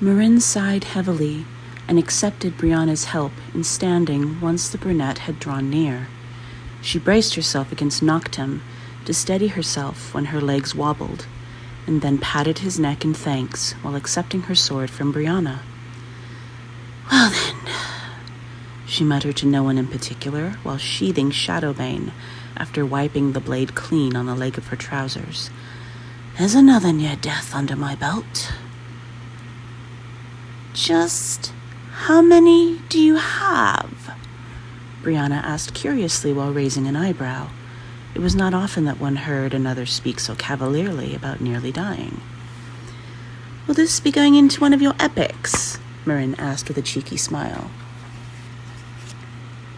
Marin sighed heavily and accepted Brianna's help in standing once the brunette had drawn near. She braced herself against Noctem to steady herself when her legs wobbled, and then patted his neck in thanks while accepting her sword from Brianna. "Well then," she muttered to no one in particular while sheathing Shadowbane after wiping the blade clean on the leg of her trousers. "There's another near death under my belt." "Just how many do you have?" Brianna asked curiously while raising an eyebrow. It was not often that one heard another speak so cavalierly about nearly dying. "Will this be going into one of your epics?" Marin asked with a cheeky smile.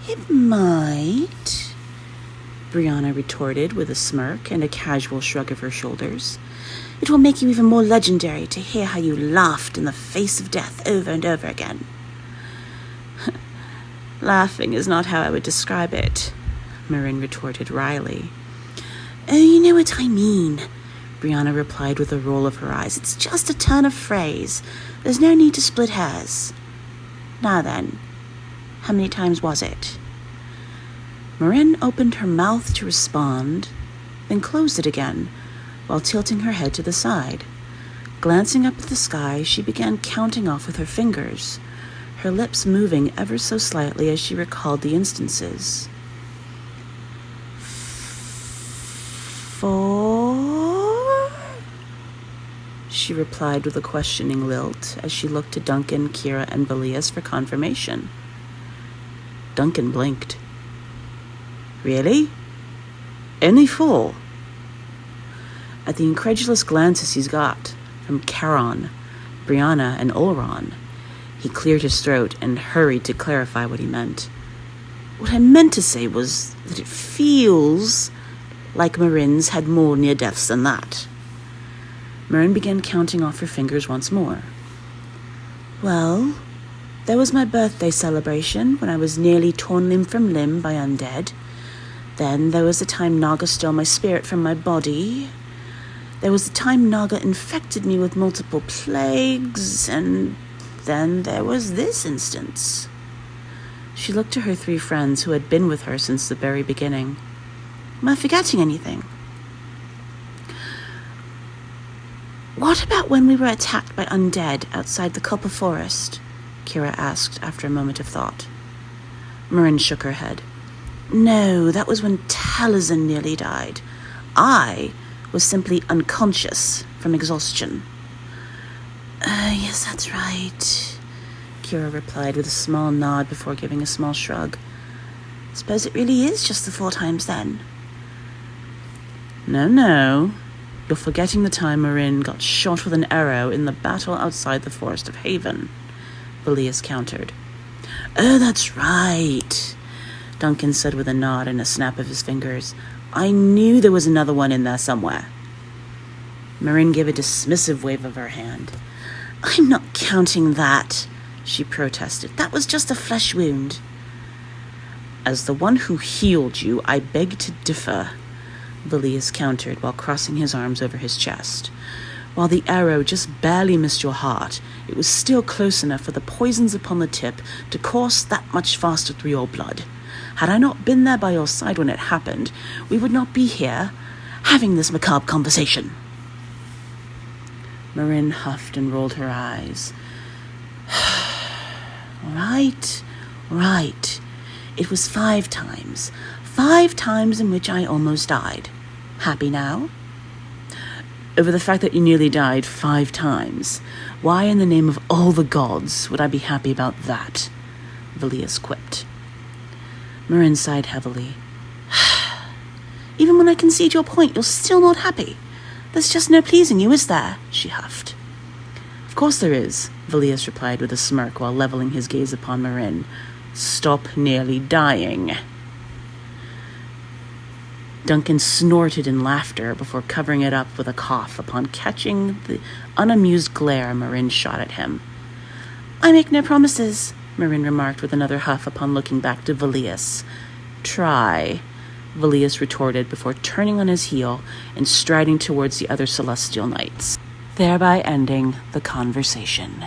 "It might," Brianna retorted with a smirk and a casual shrug of her shoulders. "It will make you even more legendary to hear how you laughed in the face of death over and over again." "Laughing is not how I would describe it," Marin retorted wryly. "Oh, you know what I mean," Brianna replied with a roll of her eyes. "It's just a turn of phrase. There's no need to split hairs. Now then, how many times was it?" Marin opened her mouth to respond, then closed it again, while tilting her head to the side. Glancing up at the sky, she began counting off with her fingers, her lips moving ever so slightly as she recalled the instances. 4, she replied with a questioning lilt as she looked to Duncan, Kira, and Valias for confirmation. Duncan blinked. "Really? Only 4? At the incredulous glances he's got from Charon, Brianna, and Olron, he cleared his throat and hurried to clarify what he meant. "What I meant to say was that it feels like Marin's had more near-deaths than that." Marin began counting off her fingers once more. "Well, there was my birthday celebration when I was nearly torn limb from limb by undead. Then there was the time Naga stole my spirit from my body. There was the time Naga infected me with multiple plagues, and then there was this instance." She looked to her 3 friends who had been with her since the very beginning. "Am I forgetting anything?" "What about when we were attacked by undead outside the Copper Forest?" Kira asked after a moment of thought. Marin shook her head. "No, that was when Taliesin nearly died. I was simply unconscious from exhaustion." Yes, that's right," Kira replied with a small nod before giving a small shrug. "Suppose it really is just the 4 times then." No. You're forgetting the time Marin got shot with an arrow in the battle outside the Forest of Haven," Valias countered. "Oh, that's right," Duncan said with a nod and a snap of his fingers. "I knew there was another one in there somewhere." Marin gave a dismissive wave of her hand. "I'm not counting that," she protested. "That was just a flesh wound." "As the one who healed you, I beg to differ," Valias countered while crossing his arms over his chest. "While the arrow just barely missed your heart, it was still close enough for the poisons upon the tip to course that much faster through your blood. Had I not been there by your side when it happened, we would not be here having this macabre conversation." Marin huffed and rolled her eyes. Right. It was 5 times. 5 times in which I almost died. Happy now?" "Over the fact that you nearly died 5 times. Why in the name of all the gods would I be happy about that?" Valias quipped. Marin sighed heavily. "Even when I concede your point, you're still not happy. There's just no pleasing you, is there?" she huffed. "Of course there is," Valias replied with a smirk while leveling his gaze upon Marin. "Stop nearly dying." Duncan snorted in laughter before covering it up with a cough upon catching the unamused glare Marin shot at him. "I make no promises," Marin remarked with another huff upon looking back to Valias. "Try," Valias retorted before turning on his heel and striding towards the other celestial knights, thereby ending the conversation.